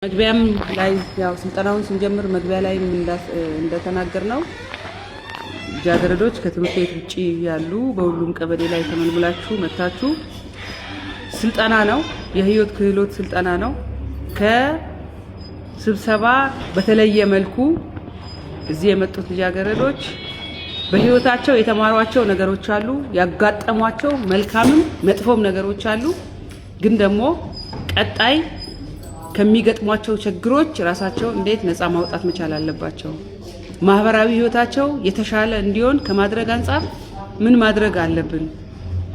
መግቢያም ላይ ያው ስልጠናውን ስንጀምር መግቢያ ላይ እንደተናገርነው ጃገረዶች ከትምህርት ቤት ውጪ ያሉ በሁሉም ቀበሌ ላይ ተመልምላችሁ መጣችሁ ስልጠና ነው የህይወት ክህሎት ስልጠና ነው ከስብሰባ በተለየ መልኩ እዚህ የመጡት ጃገረዶች በህይወታቸው የተማሯቸው ነገሮች አሉ ያጋጠሟቸው መልካምም መጥፎም ነገሮች አሉ ግን ደግሞ ቀጣይ ከሚገጥሟቸው ችግሮች ራሳቸው እንዴት ነፃ ማውጣት መቻል አለባቸው ማህበራዊ ህይወታቸው የተሻለ እንዲሆን ከማድረግ አንፃር ምን ማድረግ አለብን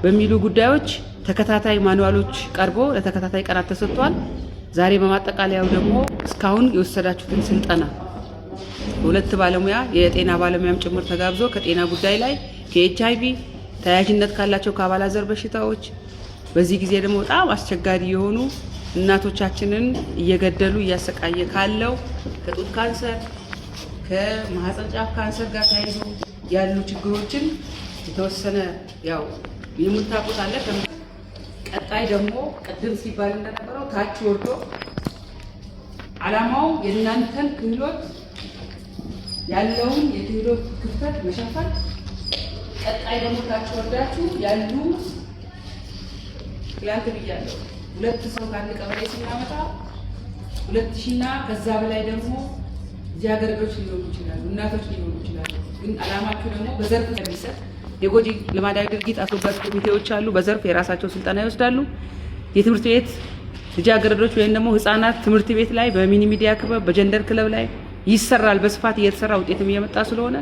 በሚሉ ጉዳዮች ተከታታይ ማኑዋሎች ቀርቦ ለተከታታይ ቀናት ተሰጥቷል ዛሬ በማጠቃለያው ደግሞ እስካሁን የወሰዳችሁትን ስልጠና ሁለት ባለሙያ የጤና ባለሙያም ጭምር ተጋብዞ ከጤና ጉዳይ ላይ ከኤችአይቪ ተያያዥነት ካላቸው ከአባላዘር በሽታዎች በዚህ ጊዜ ደግሞ በጣም አስቸጋሪ የሆኑ እናቶቻችንን እየገደሉ እያሰቃየ ካለው ከጡት ካንሰር ከማህፀን ጫፍ ካንሰር ጋር ተያይዞ ያሉ ችግሮችን የተወሰነ ያው የምታውቁት አለ ቀጣይ ደግሞ ቀደም ሲባል እንደነበረው ታች ወርዶ ዓላማው የእናንተን ክህሎት ያለውን የክህሎት ክፍተት መሸፈን ቀጣይ ደግሞ ታች ወርዳችሁ ያሉ ክላንት ብያለሁ ሁለት ሰው ካለ ቀበሌ ሲናመጣ 2000 እና ከዛ በላይ ደግሞ ጃገረዶች ሊሆኑ ይችላሉ እናቶች ሊሆኑ ይችላሉ ግን ዓላማቸው ደግሞ በዘርፍ የሚሰጥ የጎጂ ልማዳዊ ድርጊት አስወጋጅ ኮሚቴዎች አሉ በዘርፍ የራሳቸው ስልጠና ይወስዳሉ የትምህርት ቤት ጃገረዶች ወይም ደግሞ ህፃናት ትምህርት ቤት ላይ በሚኒ ሚዲያ ክበብ በጀንደር ክለብ ላይ ይሰራል በስፋት እየተሰራ ውጤትም እየመጣ ስለሆነ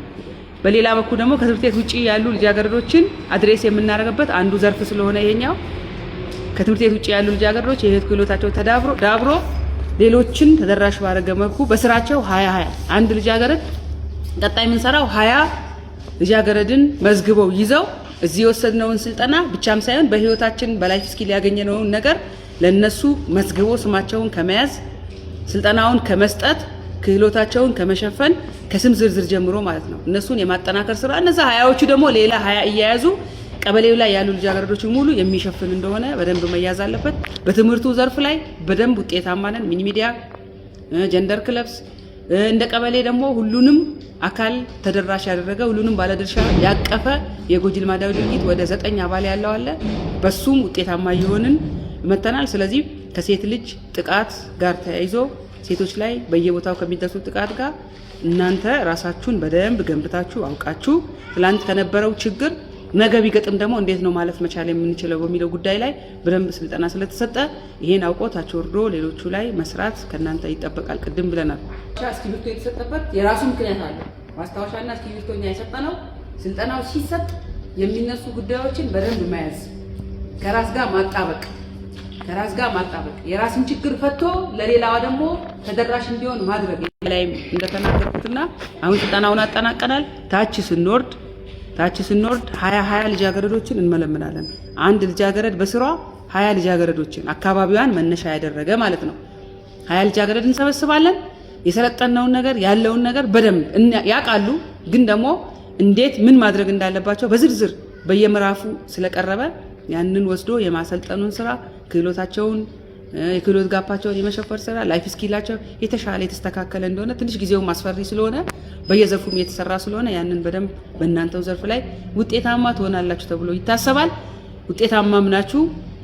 በሌላ በኩል ደግሞ ከትምህርት ቤት ውጪ ያሉ ጃገረዶችን አድሬስ የምናደርግበት አንዱ ዘርፍ ስለሆነ ይሄኛው ከትምህርት ቤት ውጪ ያሉ ልጃገረዶች የህይወት ክህሎታቸው ዳብሮ ሌሎችን ተደራሽ ባረገ መልኩ በስራቸው 20 አንድ ልጃገረድ ቀጣይ ምን ሰራው 20 ልጃገረድን መዝግበው ይዘው እዚህ ወሰድነውን ስልጠና ብቻም ሳይሆን በህይወታችን በላይፍ ስኪል ያገኘነውን ነገር ለነሱ መዝግቦ ስማቸውን ከመያዝ ስልጠናውን ከመስጠት ክህሎታቸውን ከመሸፈን ከስም ዝርዝር ጀምሮ ማለት ነው እነሱን የማጠናከር ስራ እነዛ 20ዎቹ ደግሞ ሌላ 20 እያያዙ ቀበሌው ላይ ያሉ ልጃገረዶች ሙሉ የሚሸፍን እንደሆነ በደንብ መያዝ አለበት በትምህርቱ ዘርፍ ላይ በደንብ ውጤታማ ነን ሚኒ ሚዲያ ጀንደር ክለብስ እንደ ቀበሌ ደግሞ ሁሉንም አካል ተደራሽ ያደረገ ሁሉንም ባለድርሻ ያቀፈ የጎጂ ልማዳዊ ድርጊት ወደ 9 አባል ያለው አለ በሱም ውጤታማ ይሆንን መተናል ስለዚህ ከሴት ልጅ ጥቃት ጋር ተያይዞ ሴቶች ላይ በየቦታው ከሚደርሱ ጥቃት ጋር እናንተ ራሳችሁን በደንብ ገንብታችሁ አውቃችሁ ትላንት ከነበረው ችግር ነገ ቢገጥም ደግሞ እንዴት ነው ማለፍ መቻል የምንችለው በሚለው ጉዳይ ላይ በደንብ ስልጠና ስለተሰጠ ይሄን አውቆ ታች ወርዶ ሌሎቹ ላይ መስራት ከናንተ ይጠበቃል ቅድም ብለናል እስክሪብቶ የተሰጠበት የራሱ ምክንያት አለ ማስታወሻና እስክሪብቶኛ የሰጠነው ስልጠናው ሲሰጥ የሚነሱ ጉዳዮችን በደንብ መያዝ ከራስ ጋር ማጣበቅ የራስን ችግር ፈቶ ለሌላው ደግሞ ተደራሽ እንዲሆን ማድረግ ላይ እንደተናገርኩትና አሁን ስልጠናውን አጠናቀናል ታች ስንወርድ 20 ልጃገረዶችን እንመለምናለን አንድ ልጃገረድ በስሯ 20 ልጃገረዶችን አካባቢዋን መነሻ ያደረገ ማለት ነው 20 ልጃገረድ እንሰበስባለን የሰለጠነውን ነገር ያለውን ነገር በደንብ ያቃሉ ግን ደግሞ እንዴት ምን ማድረግ እንዳለባቸው በዝርዝር በየምራፉ ስለቀረበ ያንን ወስዶ የማሰልጠኑን ስራ ክህሎታቸውን የክህሎት ጋፓቸውን የመሸፈር ስራ ላይፍ ስኪላቸው የተሻለ የተስተካከለ እንደሆነ ትንሽ ጊዜው ማስፈሪ ስለሆነ በየዘርፉም የተሰራ ስለሆነ ያንን በደንብ በእናንተው ዘርፍ ላይ ውጤታማ ትሆናላችሁ ተብሎ ይታሰባል ውጤታማም ናችሁ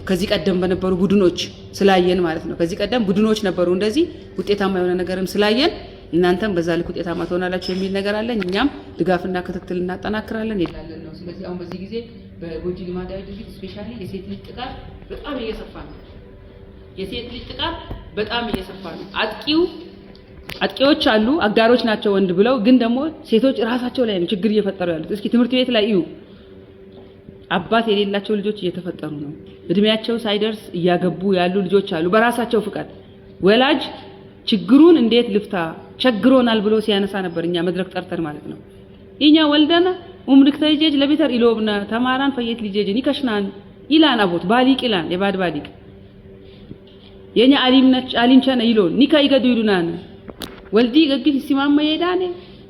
ከዚህ ቀደም በነበሩ ቡድኖች ስላየን ማለት ነው ከዚህ ቀደም ቡድኖች ነበሩ እንደዚህ ውጤታማ የሆነ ነገርም ስላየን እናንተም በዛ ልክ ውጤታማ ትሆናላችሁ የሚል ነገር አለኝ እኛም ድጋፍና ክትትል እናጠናክራለን ይላለን ነው ስለዚህ አሁን በዚህ ጊዜ በጎጂ ልማዳዊ ድርጊት ስፔሻሊ የሴት ልጅ ጥቃት በጣም እየሰፋ ነው የሴት ልጅ ጥቃት በጣም እየሰፋ ነው አጥቂዎች አሉ አጋሮች ናቸው ወንድ ብለው ግን ደግሞ ሴቶች ራሳቸው ላይ ነው ችግር እየፈጠሩ ያሉት እስኪ ትምህርት ቤት ላይ እዩ አባት የሌላቸው ልጆች እየተፈጠሩ ነው እድሜያቸው ሳይደርስ እያገቡ ያሉ ልጆች አሉ በራሳቸው ፍቃድ ወላጅ ችግሩን እንዴት ልፍታ ቸግሮናል ብሎ ሲያነሳ ነበር እኛ መድረክ ጠርተን ማለት ነው እኛ ወልደና ኡምልክ ተይጀጅ ለቤተር ኢሎብና ተማራን ፈየት ልጅጅን ይከሽናን ኢላን አቦት ባሊቅ ኢላን የባድ ባሊቅ የኛ አሊምቸነ ይሎን ኒካ ይገዱ ይሉናን ወልዲ ገግፍ ሲማማ ይሄዳኔ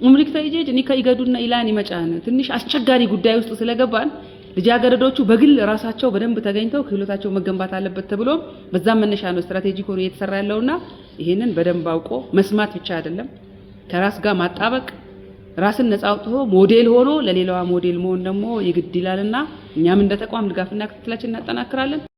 ኡምልክ ተይጀጅ ኒካ ይገዱና ኢላን ይመጫነ ትንሽ አስቸጋሪ ጉዳይ ውስጥ ስለገባን ልጃገረዶቹ በግል ራሳቸው በደንብ ተገኝተው ክህሎታቸው መገንባት አለበት ተብሎ በዛም መነሻ ነው ስትራቴጂክ ሆኖ እየተሰራ ያለውና ይሄንን በደንብ አውቆ መስማት ብቻ አይደለም ከራስ ጋር ማጣበቅ ራስን ነፃ አውጥቶ ሞዴል ሆኖ ለሌላዋ ሞዴል መሆን ደግሞ ይግድ ይላልና እኛም እንደ ተቋም ድጋፍና ክትትላችን እናጠናክራለን።